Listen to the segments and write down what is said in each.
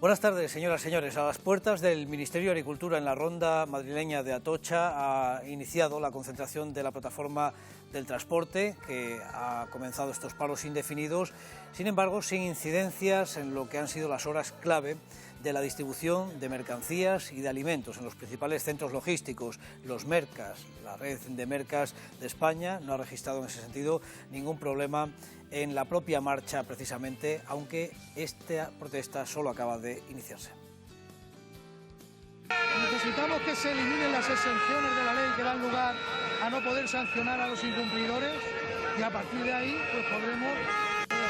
Buenas tardes, señoras y señores. A las puertas del Ministerio de Agricultura en la ronda madrileña de Atocha ha iniciado la concentración de la plataforma del transporte, que ha comenzado estos paros indefinidos, sin embargo, sin incidencias en lo que han sido las horas clave de la distribución de mercancías y de alimentos en los principales centros logísticos. Los Mercas, la red de Mercas de España, no ha registrado en ese sentido ningún problema en la propia marcha precisamente, aunque esta protesta solo acaba de iniciarse. Necesitamos que se eliminen las exenciones de la ley que dan lugar a no poder sancionar a los incumplidores y a partir de ahí pues podremos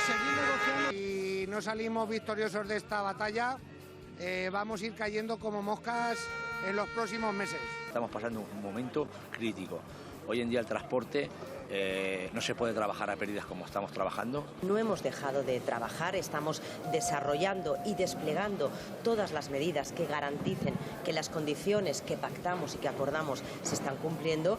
seguir negociando. Si no salimos victoriosos de esta batalla, vamos a ir cayendo como moscas en los próximos meses. Estamos pasando un momento crítico. Hoy en día el transporte no se puede trabajar a pérdidas como estamos trabajando. No hemos dejado de trabajar, estamos desarrollando y desplegando todas las medidas que garanticen que las condiciones que pactamos y que acordamos se están cumpliendo.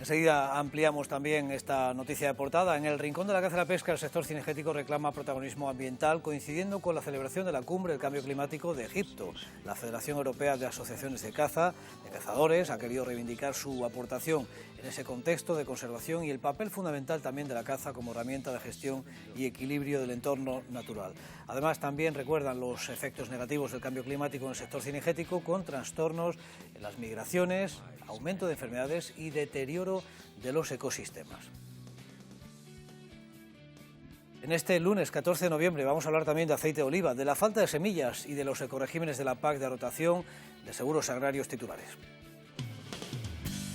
Enseguida ampliamos también esta noticia de portada. En el rincón de la caza y la pesca, el sector cinegético reclama protagonismo ambiental, coincidiendo con la celebración de la Cumbre del Cambio Climático de Egipto. La Federación Europea de Asociaciones de Caza, de Cazadores, ha querido reivindicar su aportación en ese contexto de conservación y el papel fundamental también de la caza como herramienta de gestión y equilibrio del entorno natural. Además, también recuerdan los efectos negativos del cambio climático en el sector cinegético, con trastornos en las migraciones, aumento de enfermedades y deterioro de los ecosistemas. En este lunes 14 de noviembre vamos a hablar también de aceite de oliva, de la falta de semillas y de los ecoregímenes de la PAC de rotación de seguros agrarios titulares.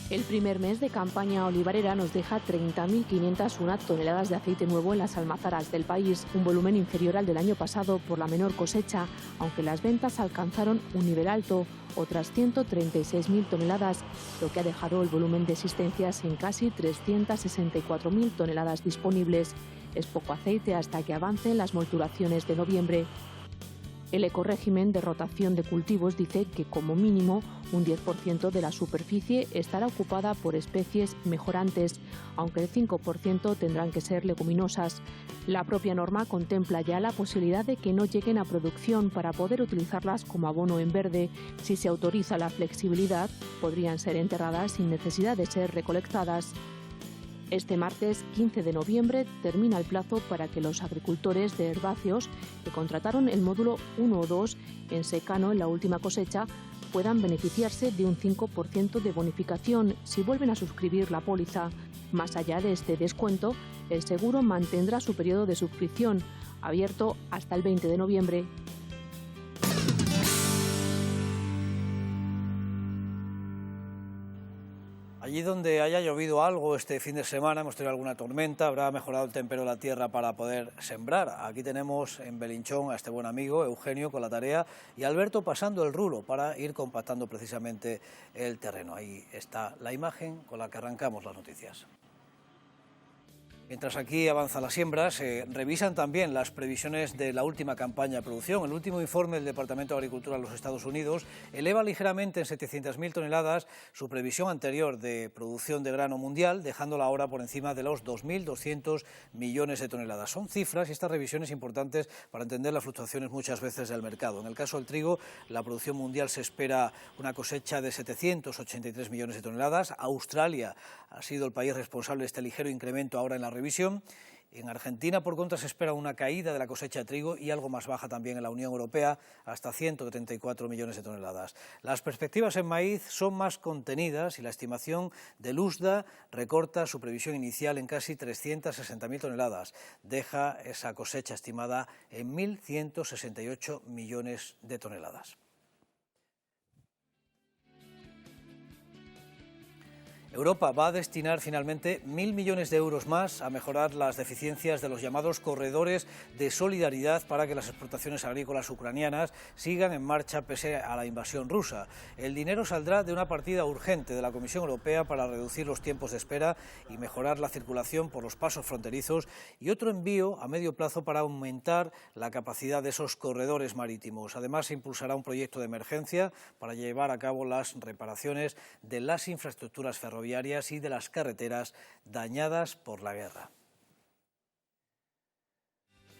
El primer mes de campaña olivarera nos deja 30.501 toneladas de aceite nuevo en las almazaras del país, un volumen inferior al del año pasado por la menor cosecha, aunque las ventas alcanzaron un nivel alto, otras 136.000 toneladas, lo que ha dejado el volumen de existencias en casi 364.000 toneladas disponibles. Es poco aceite hasta que avancen las molturaciones de noviembre. El ecorégimen de rotación de cultivos dice que como mínimo un 10% de la superficie estará ocupada por especies mejorantes, aunque el 5% tendrán que ser leguminosas. La propia norma contempla ya la posibilidad de que no lleguen a producción para poder utilizarlas como abono en verde. Si se autoriza la flexibilidad, podrían ser enterradas sin necesidad de ser recolectadas. Este martes 15 de noviembre termina el plazo para que los agricultores de herbáceos que contrataron el módulo 1 o 2 en secano en la última cosecha puedan beneficiarse de un 5% de bonificación si vuelven a suscribir la póliza. Más allá de este descuento, el seguro mantendrá su periodo de suscripción, abierto hasta el 20 de noviembre. Allí donde haya llovido algo este fin de semana, hemos tenido alguna tormenta, habrá mejorado el tempero de la tierra para poder sembrar. Aquí tenemos en Belinchón a este buen amigo, Eugenio, con la tarea, y Alberto pasando el rulo para ir compactando precisamente el terreno. Ahí está la imagen con la que arrancamos las noticias. Mientras aquí avanza la siembra, se revisan también las previsiones de la última campaña de producción. El último informe del Departamento de Agricultura de los Estados Unidos eleva ligeramente en 700.000 toneladas su previsión anterior de producción de grano mundial, dejándola ahora por encima de los 2.200 millones de toneladas. Son cifras y estas revisiones importantes para entender las fluctuaciones muchas veces del mercado. En el caso del trigo, la producción mundial se espera una cosecha de 783 millones de toneladas. Australia ha sido el país responsable de este ligero incremento ahora en la revisión. En Argentina, por contra, se espera una caída de la cosecha de trigo y algo más baja también en la Unión Europea, hasta 134 millones de toneladas. Las perspectivas en maíz son más contenidas y la estimación del USDA recorta su previsión inicial en casi 360.000 toneladas. Deja esa cosecha estimada en 1.168 millones de toneladas. Europa va a destinar finalmente 1.000 millones de euros más a mejorar las deficiencias de los llamados corredores de solidaridad para que las exportaciones agrícolas ucranianas sigan en marcha pese a la invasión rusa. El dinero saldrá de una partida urgente de la Comisión Europea para reducir los tiempos de espera y mejorar la circulación por los pasos fronterizos, y otro envío a medio plazo para aumentar la capacidad de esos corredores marítimos. Además, se impulsará un proyecto de emergencia para llevar a cabo las reparaciones de las infraestructuras ferroviarias y de las carreteras dañadas por la guerra.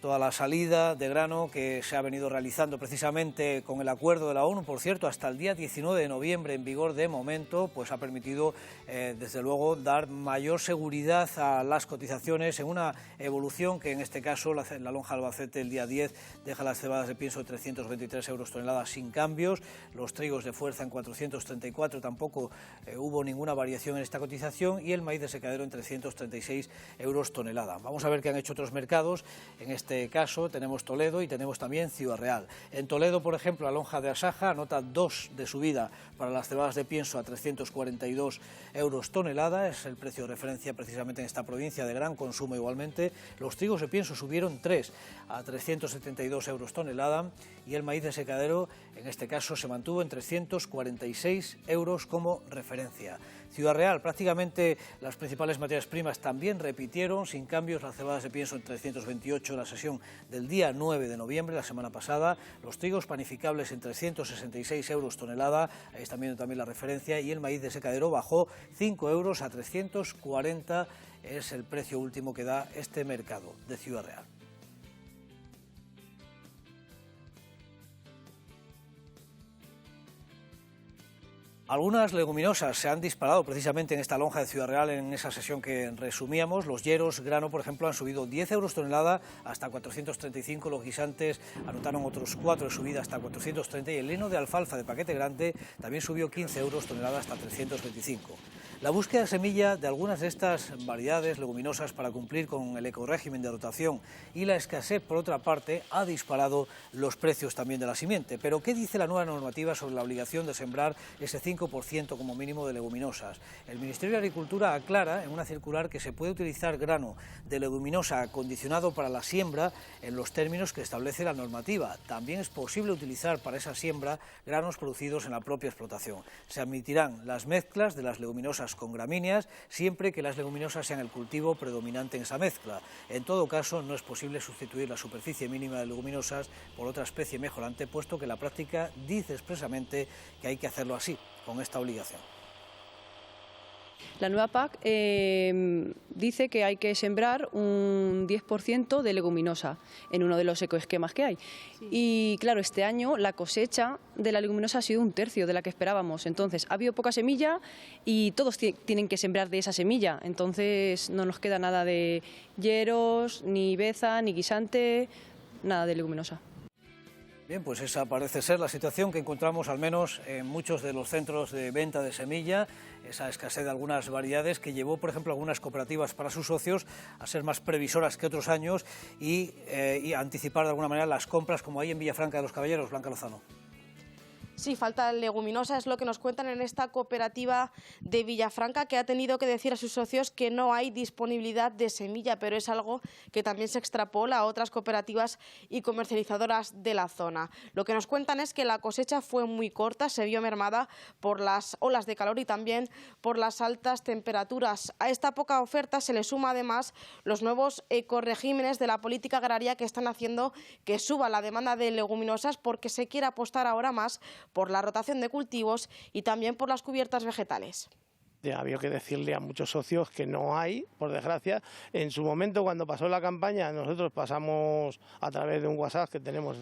toda la salida de grano que se ha venido realizando precisamente con el acuerdo de la ONU, por cierto, hasta el día 19 de noviembre en vigor de momento, pues ha permitido desde luego dar mayor seguridad a las cotizaciones en una evolución que en este caso la lonja Albacete el día 10 deja las cebadas de pienso de 323 euros tonelada sin cambios, los trigos de fuerza en 434, tampoco hubo ninguna variación en esta cotización, y el maíz de secadero en 336 euros tonelada. Vamos a ver qué han hecho otros mercados. En este caso tenemos Toledo y tenemos también Ciudad Real. En Toledo, por ejemplo, la lonja de Asaja anota 2 de subida para las cebadas de pienso a 342 euros tonelada, es el precio de referencia precisamente en esta provincia de gran consumo igualmente. Los trigos de pienso subieron 3 a 372 euros tonelada y el maíz de secadero en este caso se mantuvo en 346 euros como referencia. Ciudad Real, prácticamente las principales materias primas también repitieron sin cambios, las cebadas de pienso en 328 en la sesión del día 9 de noviembre, la semana pasada, los trigos panificables en 366 euros tonelada, ahí está viendo también la referencia, y el maíz de secadero bajó 5 euros a 340, es el precio último que da este mercado de Ciudad Real. Algunas leguminosas se han disparado precisamente en esta lonja de Ciudad Real en esa sesión que resumíamos. Los hieros, grano, por ejemplo, han subido 10 euros tonelada hasta 435. Los guisantes anotaron otros 4 de subida hasta 430 y el lino de alfalfa de paquete grande también subió 15 euros tonelada hasta 325. La búsqueda de semilla de algunas de estas variedades leguminosas para cumplir con el ecorégimen de rotación y la escasez, por otra parte, ha disparado los precios también de la simiente. Pero, ¿qué dice la nueva normativa sobre la obligación de sembrar ese 5% como mínimo de leguminosas? El Ministerio de Agricultura aclara en una circular que se puede utilizar grano de leguminosa acondicionado para la siembra en los términos que establece la normativa. También es posible utilizar para esa siembra granos producidos en la propia explotación. Se admitirán las mezclas de las leguminosas con gramíneas, siempre que las leguminosas sean el cultivo predominante en esa mezcla. En todo caso, no es posible sustituir la superficie mínima de leguminosas por otra especie mejorante, puesto que la práctica dice expresamente que hay que hacerlo así, con esta obligación. La nueva PAC dice que hay que sembrar un 10% de leguminosa en uno de los ecoesquemas que hay. Sí. Y claro, este año la cosecha de la leguminosa ha sido un tercio de la que esperábamos. Entonces, ha habido poca semilla y todos tienen que sembrar de esa semilla. Entonces, no nos queda nada de hieros, ni beza, ni guisante, nada de leguminosa. Bien, pues esa parece ser la situación que encontramos al menos en muchos de los centros de venta de semilla, esa escasez de algunas variedades que llevó, por ejemplo, algunas cooperativas para sus socios a ser más previsoras que otros años y anticipar de alguna manera las compras, como hay en Villafranca de los Caballeros. Blanca Lozano. Sí, falta leguminosa, es lo que nos cuentan en esta cooperativa de Villafranca, que ha tenido que decir a sus socios que no hay disponibilidad de semilla, pero es algo que también se extrapola a otras cooperativas y comercializadoras de la zona. Lo que nos cuentan es que la cosecha fue muy corta, se vio mermada por las olas de calor y también por las altas temperaturas. A esta poca oferta se le suma además los nuevos ecoregímenes de la política agraria que están haciendo que suba la demanda de leguminosas, porque se quiere apostar ahora más por la rotación de cultivos y también por las cubiertas vegetales. Ya había que decirle a muchos socios que no hay, por desgracia. En su momento, cuando pasó la campaña, nosotros pasamos a través de un WhatsApp que tenemos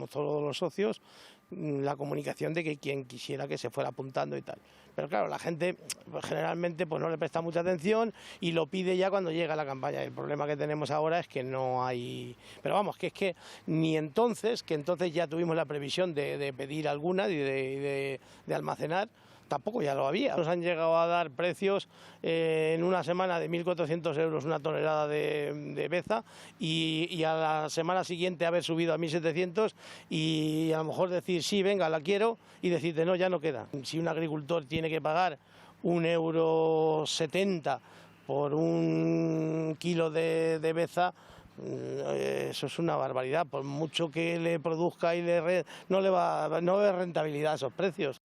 todos los socios, la comunicación de que quien quisiera que se fuera apuntando y tal. Pero claro, la gente pues, generalmente pues, no le presta mucha atención y lo pide ya cuando llega la campaña. El problema que tenemos ahora es que no hay... Pero vamos, que es que ni entonces, que entonces ya tuvimos la previsión de pedir alguna y de almacenar, tampoco ya lo había. Nos han llegado a dar precios en una semana de 1.400 euros una tonelada de beza y a la semana siguiente haber subido a 1.700 y a lo mejor decir sí, venga, la quiero y decirte no, ya no queda. Si un agricultor tiene que pagar 1,70 € por un kilo de beza, eso es una barbaridad. Por mucho que le produzca y no ve rentabilidad a esos precios.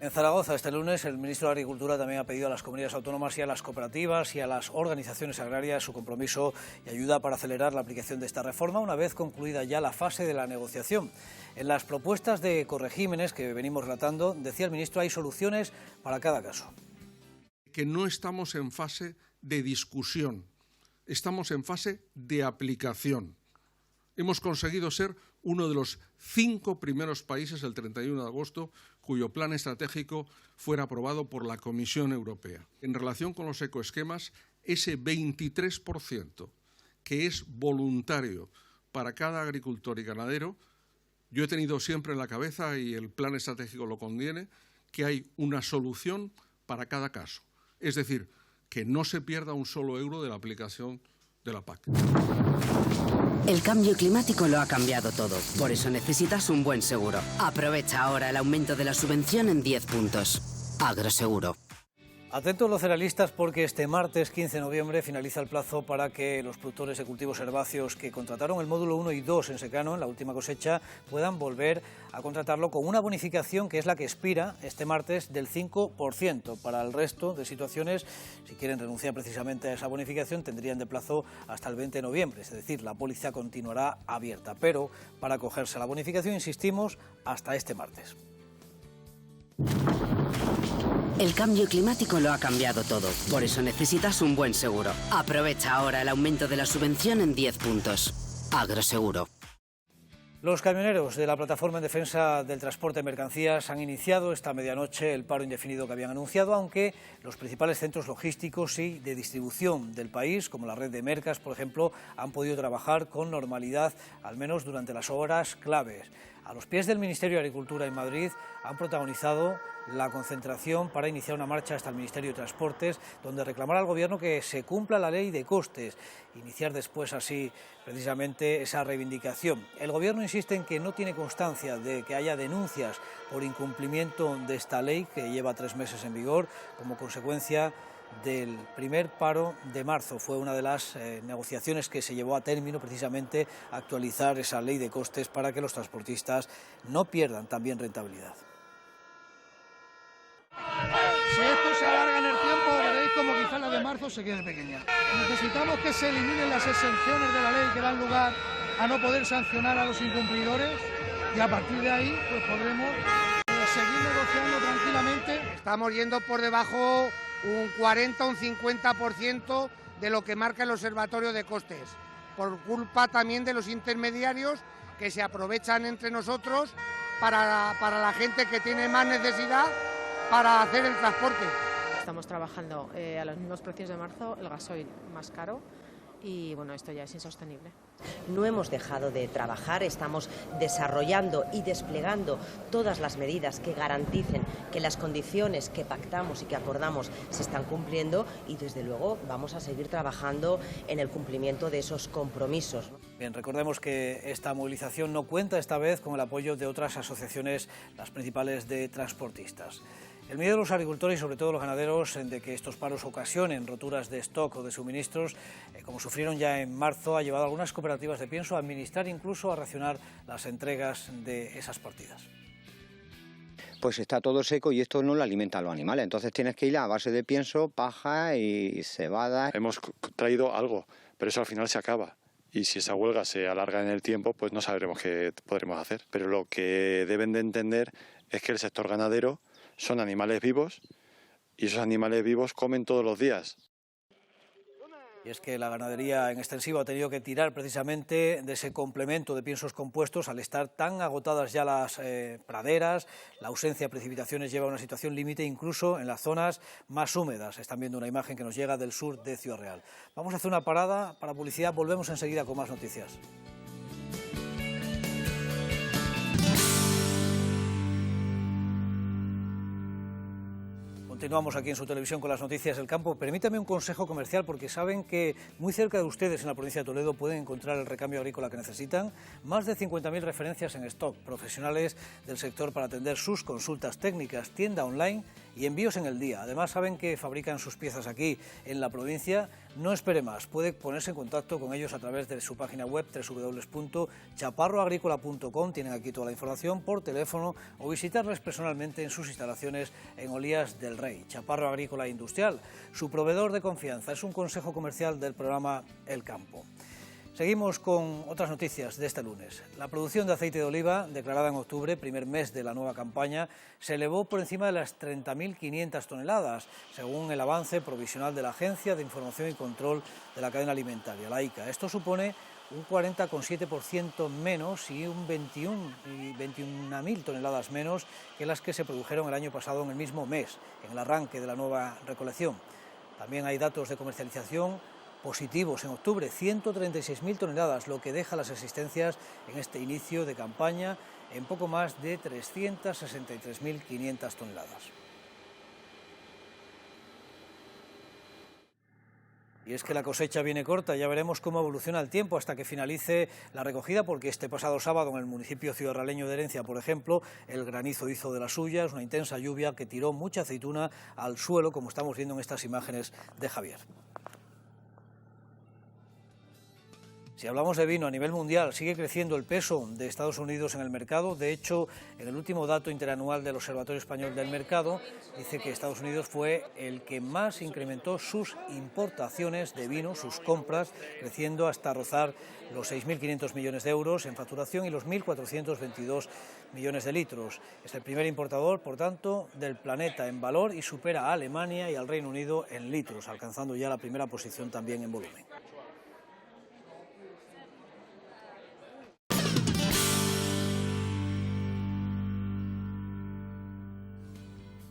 En Zaragoza, este lunes, el ministro de Agricultura también ha pedido a las comunidades autónomas y a las cooperativas y a las organizaciones agrarias su compromiso y ayuda para acelerar la aplicación de esta reforma una vez concluida ya la fase de la negociación. En las propuestas de corregímenes que venimos relatando, decía el ministro, hay soluciones para cada caso. Que no estamos en fase de discusión, estamos en fase de aplicación. hemos conseguido ser uno de los 5 primeros países el 31 de agosto cuyo plan estratégico fuera aprobado por la Comisión Europea. En relación con los ecoesquemas, ese 23% que es voluntario para cada agricultor y ganadero, yo he tenido siempre en la cabeza, y el plan estratégico lo contiene, que hay una solución para cada caso. Es decir, que no se pierda un solo euro de la aplicación de la PAC. El cambio climático lo ha cambiado todo, por eso necesitas un buen seguro. Aprovecha ahora el aumento de la subvención en 10 puntos. Agroseguro. Atentos los cerealistas porque este martes 15 de noviembre finaliza el plazo para que los productores de cultivos herbáceos que contrataron el módulo 1 y 2 en secano en la última cosecha puedan volver a contratarlo con una bonificación que es la que expira este martes del 5%. Para el resto de situaciones, si quieren renunciar precisamente a esa bonificación, tendrían de plazo hasta el 20 de noviembre, es decir, la póliza continuará abierta. Pero para acogerse a la bonificación, insistimos, hasta este martes. El cambio climático lo ha cambiado todo, por eso necesitas un buen seguro. Aprovecha ahora el aumento de la subvención en 10 puntos. Agroseguro. Los camioneros de la Plataforma en Defensa del Transporte de Mercancías han iniciado esta medianoche el paro indefinido que habían anunciado, aunque los principales centros logísticos y de distribución del país, como la red de Mercas, por ejemplo, han podido trabajar con normalidad, al menos durante las horas claves. A los pies del Ministerio de Agricultura en Madrid han protagonizado la concentración para iniciar una marcha hasta el Ministerio de Transportes, donde reclamar al Gobierno que se cumpla la ley de costes, iniciar después así precisamente esa reivindicación. El Gobierno insiste en que no tiene constancia de que haya denuncias por incumplimiento de esta ley, que lleva 3 meses en vigor, como consecuencia del primer paro de marzo. Fue una de las negociaciones que se llevó a término precisamente actualizar esa ley de costes para que los transportistas no pierdan también rentabilidad. Si esto se alarga en el tiempo, veréis como quizás la de marzo se quede pequeña. Necesitamos que se eliminen las exenciones de la ley que dan lugar a no poder sancionar a los incumplidores y a partir de ahí pues podremos seguir negociando tranquilamente. Estamos yendo por debajo un 40 o un 50% de lo que marca el Observatorio de Costes, por culpa también de los intermediarios que se aprovechan entre nosotros para la gente que tiene más necesidad para hacer el transporte. Estamos trabajando a los mismos precios de marzo, el gasoil más caro y bueno, esto ya es insostenible. No hemos dejado de trabajar, estamos desarrollando y desplegando todas las medidas que garanticen que las condiciones que pactamos y que acordamos se están cumpliendo y desde luego vamos a seguir trabajando en el cumplimiento de esos compromisos. Bien, recordemos que esta movilización no cuenta esta vez con el apoyo de otras asociaciones, las principales de transportistas. El miedo de los agricultores y sobre todo los ganaderos de que estos paros ocasionen roturas de stock o de suministros, como sufrieron ya en marzo, ha llevado a algunas cooperativas de pienso a administrar, incluso a racionar las entregas de esas partidas. Pues está todo seco y esto no lo alimenta a los animales, entonces tienes que ir a base de pienso, paja y cebada. Hemos traído algo, pero eso al final se acaba. Y si esa huelga se alarga en el tiempo, pues no sabremos qué podremos hacer. Pero lo que deben de entender es que el sector ganadero son animales vivos y esos animales vivos comen todos los días. Y es que la ganadería en extensivo ha tenido que tirar precisamente de ese complemento de piensos compuestos al estar tan agotadas ya las praderas. La ausencia de precipitaciones lleva a una situación límite incluso en las zonas más húmedas. Están viendo una imagen que nos llega del sur de Ciudad Real. Vamos a hacer una parada para publicidad, volvemos enseguida con más noticias. Continuamos aquí en su televisión con las noticias del campo. Permítame un consejo comercial porque saben que muy cerca de ustedes en la provincia de Toledo pueden encontrar el recambio agrícola que necesitan. Más de 50.000 referencias en stock, profesionales del sector para atender sus consultas técnicas, tienda online y envíos en el día. Además saben que fabrican sus piezas aquí en la provincia. No espere más, puede ponerse en contacto con ellos a través de su página web www.chaparroagricola.com. Tienen aquí toda la información por teléfono o visitarles personalmente en sus instalaciones en Olías del Rey. Chaparro Agrícola Industrial, su proveedor de confianza. Es un consejo comercial del programa El Campo. Seguimos con otras noticias de este lunes. La producción de aceite de oliva, declarada en octubre, primer mes de la nueva campaña, se elevó por encima de las 30.500 toneladas, según el avance provisional de la Agencia de Información y Control de la Cadena Alimentaria, la ICA. Esto supone un 40,7% menos y un 21.000 toneladas menos que las que se produjeron el año pasado en el mismo mes, en el arranque de la nueva recolección. También hay datos de comercialización positivos en octubre, 136.000 toneladas, lo que deja las existencias en este inicio de campaña en poco más de 363.500 toneladas. Y es que la cosecha viene corta, ya veremos cómo evoluciona el tiempo hasta que finalice la recogida, porque este pasado sábado en el municipio ciudadaleño de Herencia, por ejemplo, el granizo hizo de las suyas, una intensa lluvia que tiró mucha aceituna al suelo, como estamos viendo en estas imágenes de Javier. Si hablamos de vino a nivel mundial, sigue creciendo el peso de Estados Unidos en el mercado. De hecho, en el último dato interanual del Observatorio Español del Mercado, dice que Estados Unidos fue el que más incrementó sus importaciones de vino, sus compras, creciendo hasta rozar los 6.500 millones de euros en facturación y los 1.422 millones de litros. Es el primer importador, por tanto, del planeta en valor y supera a Alemania y al Reino Unido en litros, alcanzando ya la primera posición también en volumen.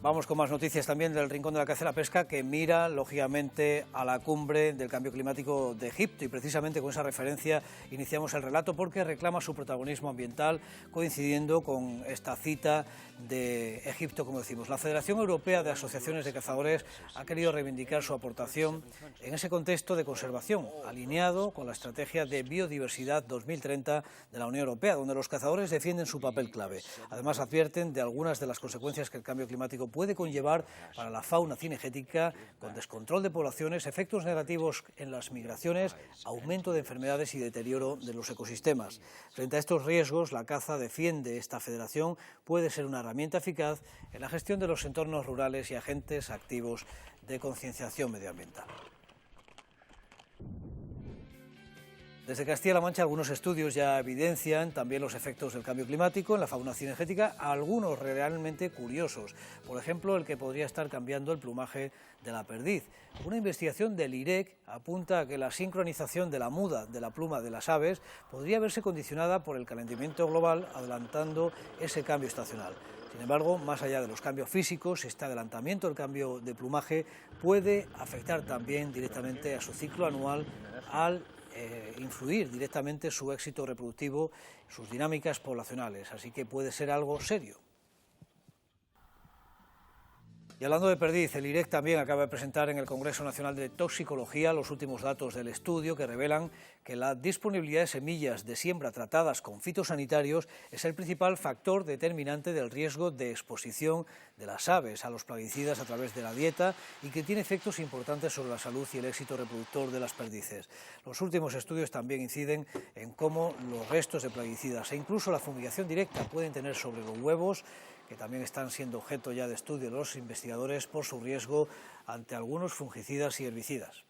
Vamos con más noticias también del Rincón de la Caza y la Pesca, que mira, lógicamente, a la cumbre del cambio climático de Egipto, y precisamente con esa referencia iniciamos el relato, porque reclama su protagonismo ambiental, coincidiendo con esta cita de Egipto, como decimos. La Federación Europea de Asociaciones de Cazadores ha querido reivindicar su aportación en ese contexto de conservación, alineado con la Estrategia de Biodiversidad 2030 de la Unión Europea, donde los cazadores defienden su papel clave. Además, advierten de algunas de las consecuencias que el cambio climático puede conllevar para la fauna cinegética, con descontrol de poblaciones, efectos negativos en las migraciones, aumento de enfermedades y deterioro de los ecosistemas. Frente a estos riesgos, la caza, defiende esta federación, puede ser una herramienta eficaz en la gestión de los entornos rurales y agentes activos de concienciación medioambiental. Desde Castilla-La Mancha, algunos estudios ya evidencian también los efectos del cambio climático en la fauna cinegética, algunos realmente curiosos. Por ejemplo, el que podría estar cambiando el plumaje de la perdiz. Una investigación del IREC apunta a que la sincronización de la muda de la pluma de las aves podría verse condicionada por el calentamiento global, adelantando ese cambio estacional. Sin embargo, más allá de los cambios físicos, este adelantamiento del cambio de plumaje puede afectar también directamente a su ciclo anual al influir directamente su éxito reproductivo, sus dinámicas poblacionales, así que puede ser algo serio. Y hablando de perdiz, el IREC también acaba de presentar en el Congreso Nacional de Toxicología los últimos datos del estudio, que revelan que la disponibilidad de semillas de siembra tratadas con fitosanitarios es el principal factor determinante del riesgo de exposición de las aves a los plaguicidas a través de la dieta, y que tiene efectos importantes sobre la salud y el éxito reproductor de las perdices. Los últimos estudios también inciden en cómo los restos de plaguicidas e incluso la fumigación directa pueden tener sobre los huevos, que también están siendo objeto ya de estudio de los investigadores por su riesgo ante algunos fungicidas y herbicidas.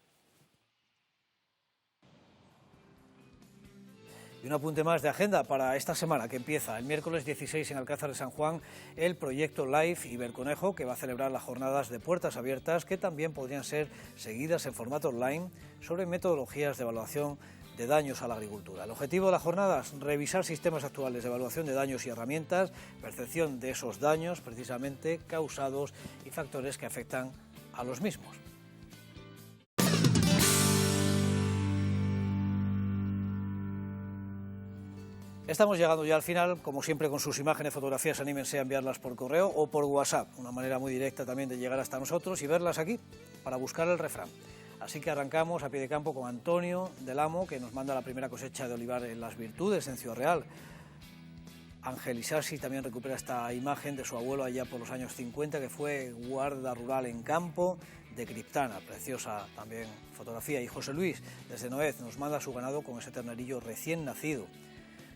Y un apunte más de agenda para esta semana, que empieza el miércoles 16 en Alcázar de San Juan, el proyecto LIFE Iberconejo, que va a celebrar las jornadas de puertas abiertas, que también podrían ser seguidas en formato online, sobre metodologías de evaluación de daños a la agricultura. El objetivo de las jornadas, revisar sistemas actuales de evaluación de daños y herramientas, percepción de esos daños precisamente causados y factores que afectan a los mismos. Estamos llegando ya al final, como siempre con sus imágenes, fotografías, anímense a enviarlas por correo o por WhatsApp, una manera muy directa también de llegar hasta nosotros y verlas aquí para buscar el refrán. Así que arrancamos a pie de campo con Antonio del Amo, que nos manda la primera cosecha de olivar en Las Virtudes, en Ciudad Real. Ángel Isasi también recupera esta imagen de su abuelo allá por los años 50, que fue guarda rural en campo de Criptana, preciosa también fotografía. Y José Luis, desde Noez, nos manda su ganado con ese ternerillo recién nacido.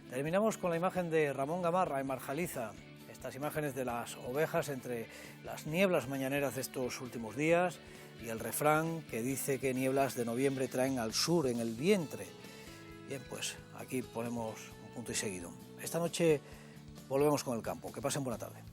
Terminamos con la imagen de Ramón Gamarra en Marjaliza, estas imágenes de las ovejas entre las nieblas mañaneras de estos últimos días y el refrán que dice que nieblas de noviembre traen al sur en el vientre. Bien, pues aquí ponemos un punto y seguido. Esta noche volvemos con el campo. Que pasen buena tarde.